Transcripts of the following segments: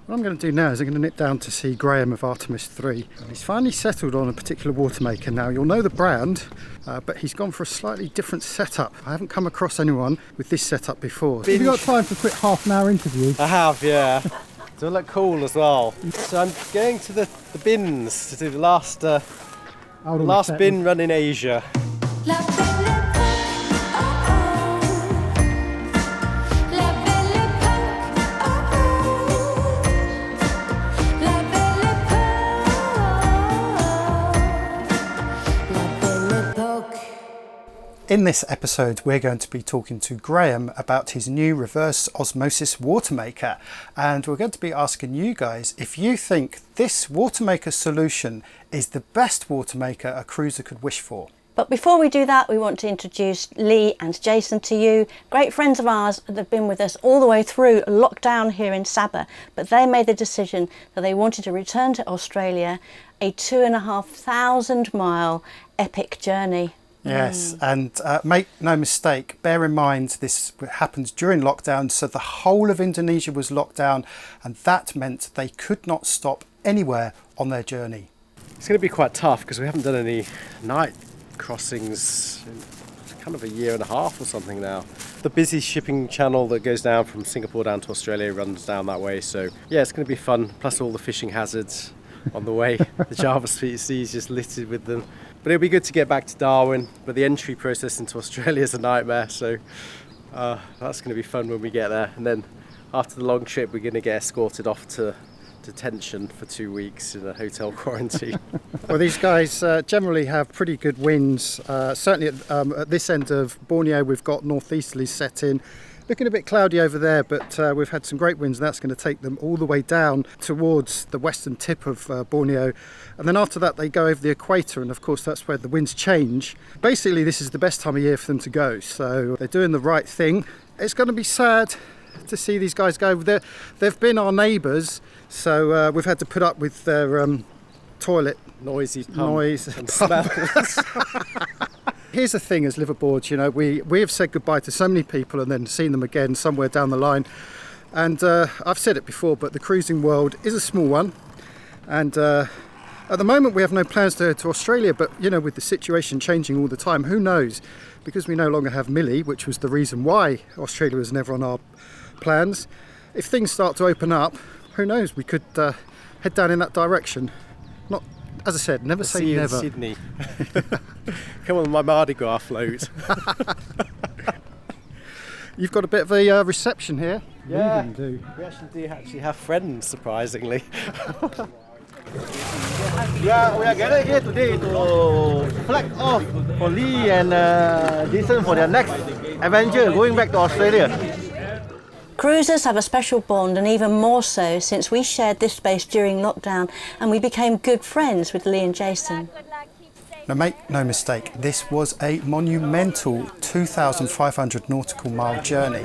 What I'm going to do now is I'm going to nip down to see Graham of Artemis 3. He's finally settled on a particular Watermaker now. You'll know the brand, but he's gone for a slightly different setup. I haven't come across anyone with this setup before. Have you got time for a quick half-an-hour interview? I have, yeah. Does it look cool as well? So I'm going to the bins to do the last bin run in Asia. In this episode, we're going to be talking to Graham about his new reverse osmosis Watermaker, and we're going to be asking you guys if you think this Watermaker solution is the best Watermaker a cruiser could wish for. But before we do that, we want to introduce Lee and Jason to you. Great friends of ours that have been with us all the way through lockdown here in Sabah, but they made the decision that they wanted to return to Australia, a 2,500 mile epic journey. Yes, and make no mistake, bear in mind this happens during lockdown, so the whole of Indonesia was locked down, and that meant they could not stop anywhere on their journey. It's going to be quite tough because we haven't done any night crossings in kind of a year and a half or something now. The busy shipping channel that goes down from Singapore down to Australia runs down that way, so yeah, it's going to be fun, plus all the fishing hazards on the way. The Java Sea is just littered with them. But it'll be good to get back to Darwin, but the entry process into Australia is a nightmare, so that's going to be fun when we get there. And then after the long trip, we're going to get escorted off to detention for 2 weeks in a hotel quarantine. Well, these guys generally have pretty good winds. Certainly at this end of Borneo, we've got northeasterlies set in. Looking a bit cloudy over there, but we've had some great winds, and that's going to take them all the way down towards the western tip of Borneo. And then after that, they go over the equator, and of course, that's where the winds change. Basically, this is the best time of year for them to go, so they're doing the right thing. It's going to be sad to see these guys go. They've been our neighbours, so we've had to put up with their toilet noise and smells. Here's the thing, as liveaboards, you know, we have said goodbye to so many people and then seen them again somewhere down the line. And I've said it before, but the cruising world is a small one. And at the moment, we have no plans to Australia, but, you know, with the situation changing all the time, who knows? Because we no longer have Millie, which was the reason why Australia was never on our plans. If things start to open up, who knows? We could head down in that direction. Not, as I said, never say never. In Sydney. Come on my Mardi Gras float. You've got a bit of a reception here. Yeah, we actually have friends, surprisingly. Yeah, we are gathered here today to flag off for Lee and Jason for their next adventure, going back to Australia. Cruisers have a special bond, and even more so since we shared this space during lockdown and we became good friends with Lee and Jason. Now make no mistake, this was a monumental 2,500 nautical mile journey.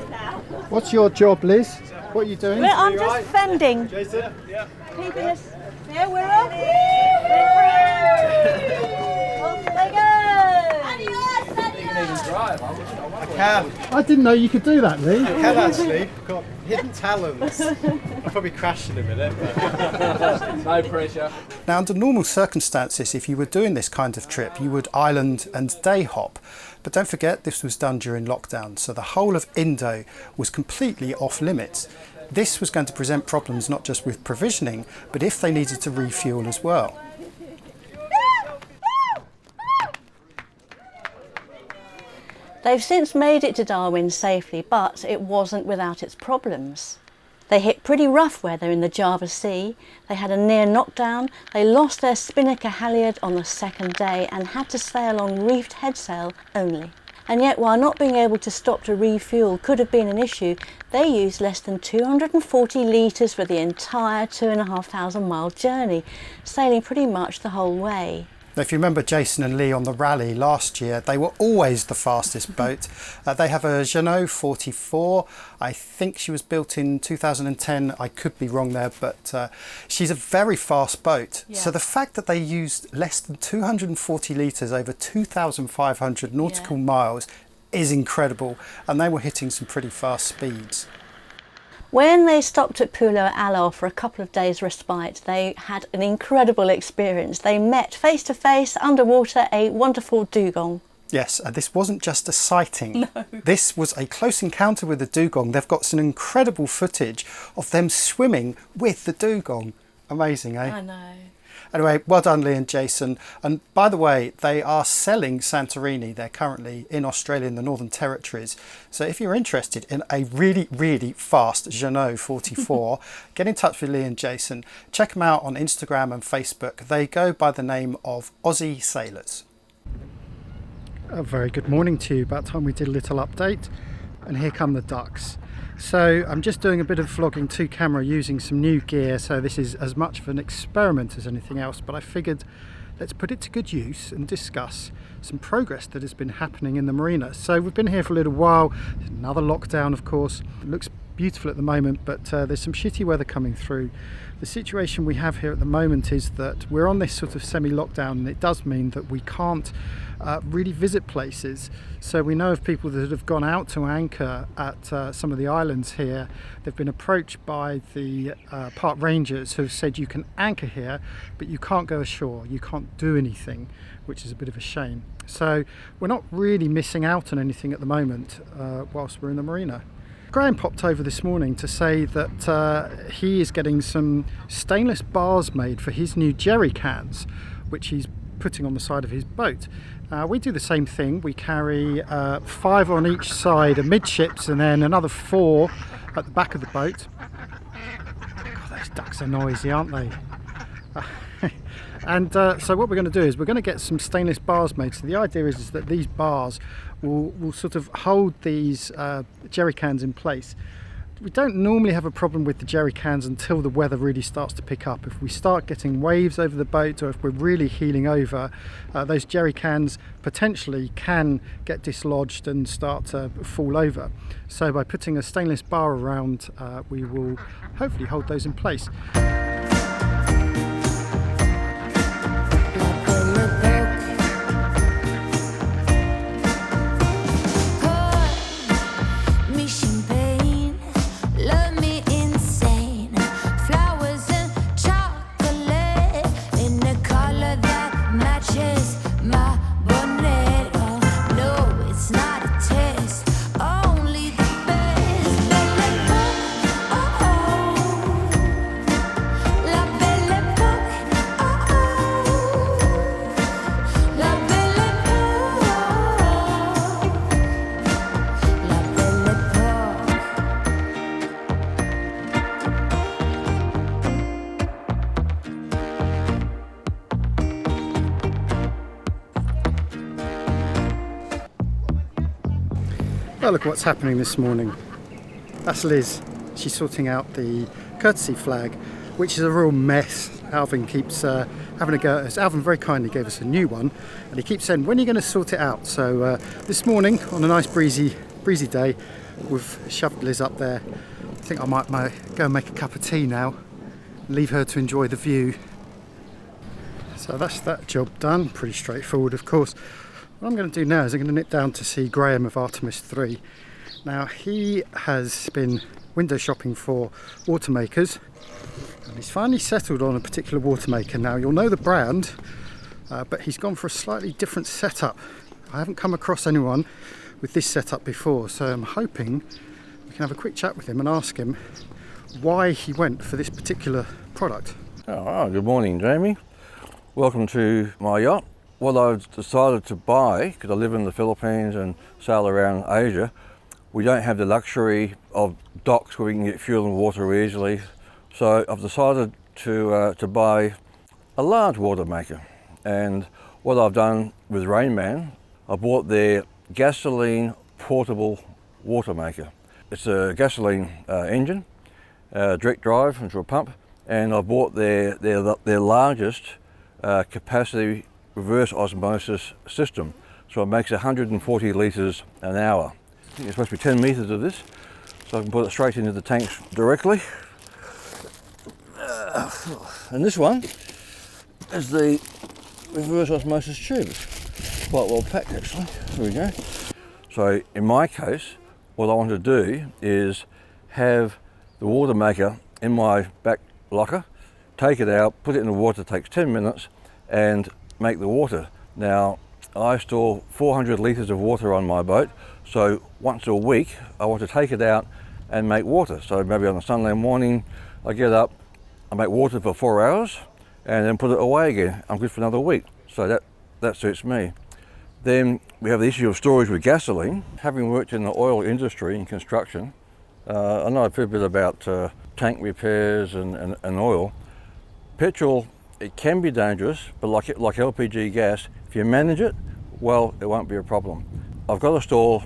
What's your job, Liz? What are you doing? Well, I'm just fending. Jason? Yeah. Keeping us. Yeah, we're off. Off they go. I can. I didn't know you could do that, Lee. I can actually. I've got hidden talents. I'll probably crash in a minute. But no pressure. Now, under normal circumstances, if you were doing this kind of trip, you would island and day hop. But don't forget, this was done during lockdown, so the whole of Indo was completely off limits. This was going to present problems not just with provisioning, but if they needed to refuel as well. They've since made it to Darwin safely, but it wasn't without its problems. They hit pretty rough weather in the Java Sea, they had a near knockdown, they lost their spinnaker halyard on the second day and had to sail on reefed headsail only. And yet, while not being able to stop to refuel could have been an issue, they used less than 240 litres for the entire 2,500 mile journey, sailing pretty much the whole way. Now, if you remember Jason and Lee on the rally last year, they were always the fastest boat. They have a Jeanneau 44. I think she was built in 2010. I could be wrong there, but she's a very fast boat. Yeah. So the fact that they used less than 240 litres over 2,500 nautical miles is incredible. And they were hitting some pretty fast speeds. When they stopped at Pulau Alor for a couple of days respite, they had an incredible experience. They met face to face underwater a wonderful dugong. Yes, and this wasn't just a sighting. No. This was a close encounter with the dugong. They've got some incredible footage of them swimming with the dugong. Amazing, eh? I know. Anyway, well done, Lee and Jason. And by the way, they are selling Santorini. They're currently in Australia in the Northern Territories. So if you're interested in a really, really fast Jeanneau 44, get in touch with Lee and Jason. Check them out on Instagram and Facebook. They go by the name of Aussie Sailors. A very good morning to you. About time we did a little update. And here come the ducks. So I'm just doing a bit of vlogging to camera using some new gear, so this is as much of an experiment as anything else, but I figured let's put it to good use and discuss some progress that has been happening in the marina. So we've been here for a little while. There's another lockdown, of course. It looks beautiful at the moment, but there's some shitty weather coming through. The situation we have here at the moment is that we're on this sort of semi-lockdown, and it does mean that we can't really visit places. So we know of people that have gone out to anchor at some of the islands here. They've been approached by the park rangers who have said you can anchor here, but you can't go ashore, you can't do anything, which is a bit of a shame. So we're not really missing out on anything at the moment whilst we're in the marina. Graham popped over this morning to say that he is getting some stainless bars made for his new jerry cans, which he's putting on the side of his boat. We do the same thing. We carry 5 on each side amidships and then another 4 at the back of the boat. God, those ducks are noisy, aren't they? And so what we're going to do is we're going to get some stainless bars made. So the idea is that these bars will sort of hold these jerry cans in place. We don't normally have a problem with the jerry cans until the weather really starts to pick up. If we start getting waves over the boat, or if we're really heeling over, those jerry cans potentially can get dislodged and start to fall over. So by putting a stainless bar around, we will hopefully hold those in place. Well, look what's happening this morning. That's Liz. She's sorting out the courtesy flag, which is a real mess. Alvin keeps having a go at us. Alvin very kindly gave us a new one, and he keeps saying, when are you going to sort it out? So this morning, on a nice breezy day, we've shoved Liz up there. I think I might go and make a cup of tea now, and leave her to enjoy the view. So that's that job done. Pretty straightforward, of course. What I'm going to do now is I'm going to nip down to see Graham of Artemis 3. Now, he has been window shopping for Watermakers, and he's finally settled on a particular Watermaker. Now, you'll know the brand, but he's gone for a slightly different setup. I haven't come across anyone with this setup before, so I'm hoping we can have a quick chat with him and ask him why he went for this particular product. Oh, good morning, Jamie. Welcome to my yacht. What I've decided to buy, because I live in the Philippines and sail around Asia, we don't have the luxury of docks where we can get fuel and water easily. So I've decided to buy a large Watermaker. And what I've done with Rainman, I bought their gasoline portable Watermaker. It's a gasoline engine, direct drive into a pump, and I bought their largest capacity reverse osmosis system. So it makes 140 litres an hour. I think it's supposed to be 10 metres of this, so I can put it straight into the tanks directly. And this one is the reverse osmosis tube. It's quite well packed actually. There we go. So in my case, what I want to do is have the Watermaker in my back locker, take it out, put it in the water, takes 10 minutes, and make the water. Now, I store 400 litres of water on my boat, so once a week I want to take it out and make water. So maybe on a Sunday morning I get up, I make water for 4 hours and then put it away again. I'm good for another week, so that suits me. Then we have the issue of storage with gasoline. Having worked in the oil industry in construction, I know a fair bit about tank repairs and oil. Petrol, it can be dangerous, but like LPG gas, if you manage it, well, it won't be a problem. I've got to store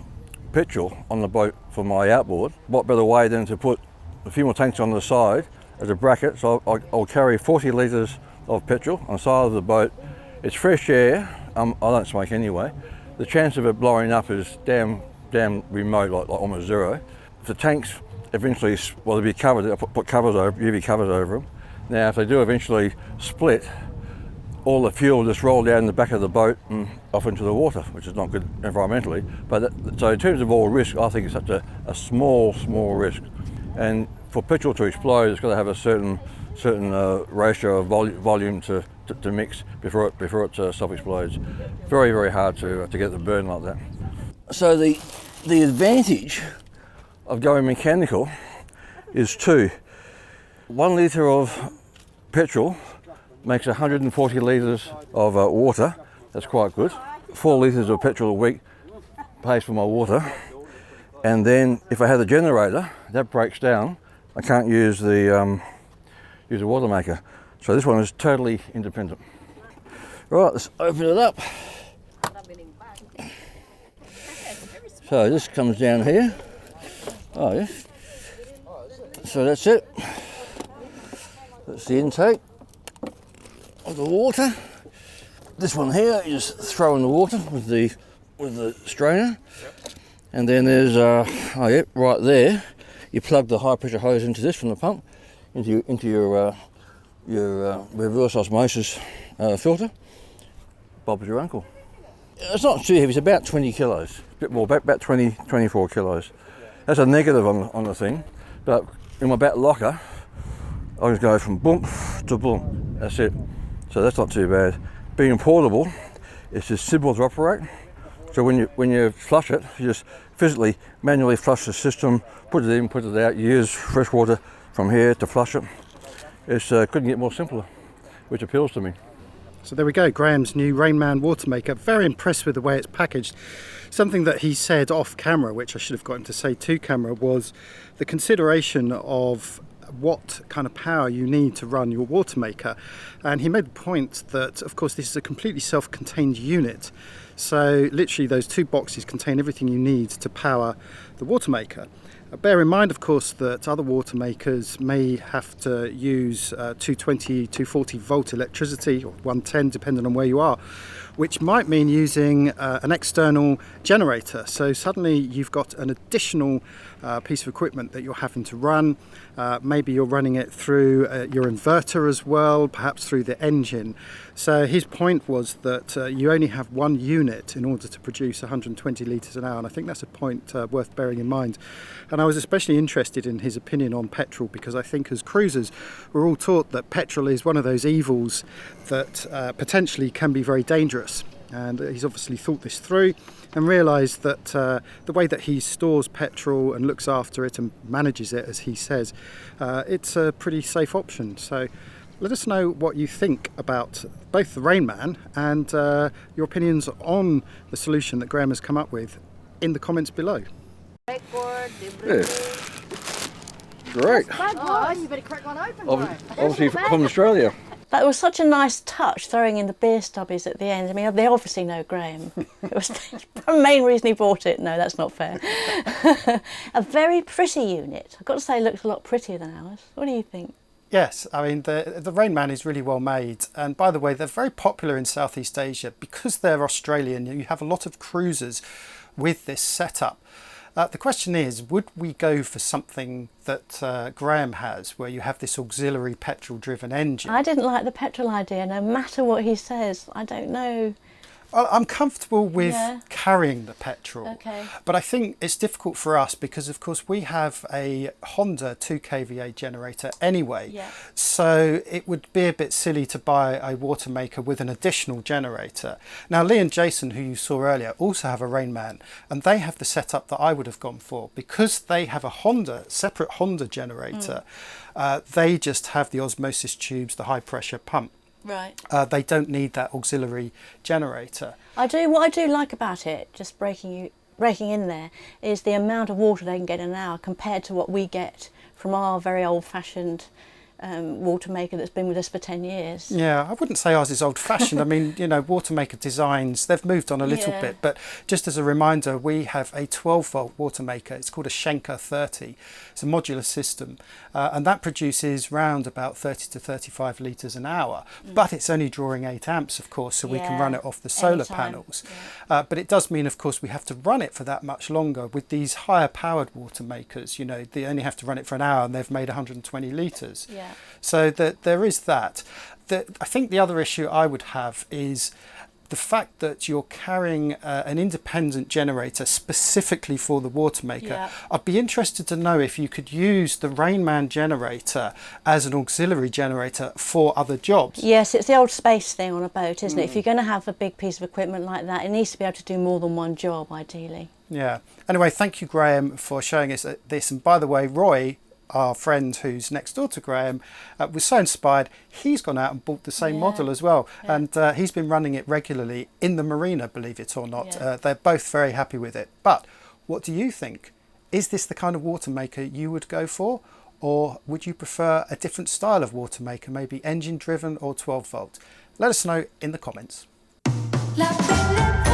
petrol on the boat for my outboard. What better way than to put a few more tanks on the side as a bracket, so I'll carry 40 litres of petrol on the side of the boat. It's fresh air, I don't smoke anyway. The chance of it blowing up is damn remote, like almost zero. If the tanks eventually, well, they'll be covered, I'll put covers over, UV covers over them. Now, if they do eventually split, all the fuel just roll down the back of the boat and off into the water, which is not good environmentally. But so in terms of all risk, I think it's such a small risk. And for petrol to explode, it's got to have a certain ratio of volume to mix before it self-explodes. Very hard to get the burn like that. So the advantage of going mechanical is 2. 1 litre of petrol makes 140 litres of water. That's quite good. 4 litres of petrol a week pays for my water. And then if I have the generator, that breaks down. I can't use the Watermaker. So this one is totally independent. Right, let's open it up. So this comes down here. Oh yeah. So that's it. That's the intake of the water. This one here, you just throw in the water with the strainer, and then there's right there, you plug the high pressure hose into this from the pump, into your reverse osmosis filter. Bob's your uncle. It's not too heavy, it's about 20 kilos, a bit more, about 24 kilos. That's a negative on the thing, but in my back locker, I just go from boom to boom, that's it. So that's not too bad. Being portable, it's just simple to operate. So when you flush it, you just physically, manually flush the system, put it in, put it out, you use fresh water from here to flush it. It's couldn't get more simpler, which appeals to me. So there we go, Graham's new Rainman Watermaker. Very impressed with the way it's packaged. Something that he said off camera, which I should have gotten to say to camera, was the consideration of what kind of power you need to run your Watermaker. And he made the point that, of course, this is a completely self-contained unit. So literally those 2 boxes contain everything you need to power the Watermaker. Bear in mind, of course, that other Watermakers may have to use 220, 240 volt electricity, or 110 depending on where you are, which might mean using an external generator. So suddenly you've got an additional piece of equipment that you're having to run. Maybe you're running it through your inverter as well, perhaps through the engine. So his point was that you only have 1 unit in order to produce 120 litres an hour, and I think that's a point worth bearing in mind. And I was especially interested in his opinion on petrol, because I think as cruisers we're all taught that petrol is one of those evils that potentially can be very dangerous. And he's obviously thought this through and realised that the way that he stores petrol and looks after it and manages it, as he says, it's a pretty safe option. So let us know what you think about both the Rainman and your opinions on the solution that Graham has come up with in the comments below. Yeah. Great. Oh, you better crack one open, Obviously from Australia. That was such a nice touch, throwing in the beer stubbies at the end. I mean, they obviously know Graham. It was the main reason he bought it. No, that's not fair. A very pretty unit. I've got to say, it looks a lot prettier than ours. What do you think? Yes, I mean, the Rainman is really well made. And by the way, they're very popular in Southeast Asia because they're Australian. You have a lot of cruisers with this setup. The question is, would we go for something that Graham has, where you have this auxiliary petrol-driven engine? I didn't like the petrol idea, no matter what he says. I don't know. I'm comfortable with Yeah. carrying the petrol, Okay. but I think it's difficult for us because, of course, we have a Honda 2 kVA generator anyway. Yeah. So it would be a bit silly to buy a Watermaker with an additional generator. Now, Lee and Jason, who you saw earlier, also have a Rainman, and they have the setup that I would have gone for because they have a separate Honda generator. They just have the osmosis tubes, the high pressure pump. Right. They don't need that auxiliary generator. What I do like about it, just breaking in there, is the amount of water they can get in an hour compared to what we get from our very old-fashioned Watermaker that's been with us for 10 years. Yeah, I wouldn't say ours is old-fashioned. I mean, you know, Watermaker designs, they've moved on a little Yeah. bit, but just as a reminder, we have a 12-volt Watermaker. It's called a Schenker 30. It's a modular system, and that produces round about 30 to 35 litres an hour, but it's only drawing 8 amps, of course, so we can Yeah, run it off the solar anytime. panels. But it does mean, of course, we have to run it for that much longer. With these higher-powered Watermakers, you know, they only have to run it for an hour, and they've made 120 litres. Yeah. So that there is that. I think the other issue I would have is the fact that you're carrying an independent generator specifically for the Watermaker. Yeah. I'd be interested to know if you could use the Rainman generator as an auxiliary generator for other jobs. Yes, it's the old space thing on a boat, isn't it? If you're going to have a big piece of equipment like that, it needs to be able to do more than one job, ideally. Yeah. Anyway, thank you, Graham, for showing us this. And by the way, Roy, our friend who's next door to Graham, was so inspired, he's gone out and bought the same model as well. Yeah. And he's been running it regularly in the Marina, believe it or not. Yeah. They're both very happy with it. But what do you think? Is this the kind of Watermaker you would go for? Or would you prefer a different style of Watermaker, maybe engine driven or 12 volt? Let us know in the comments. La belle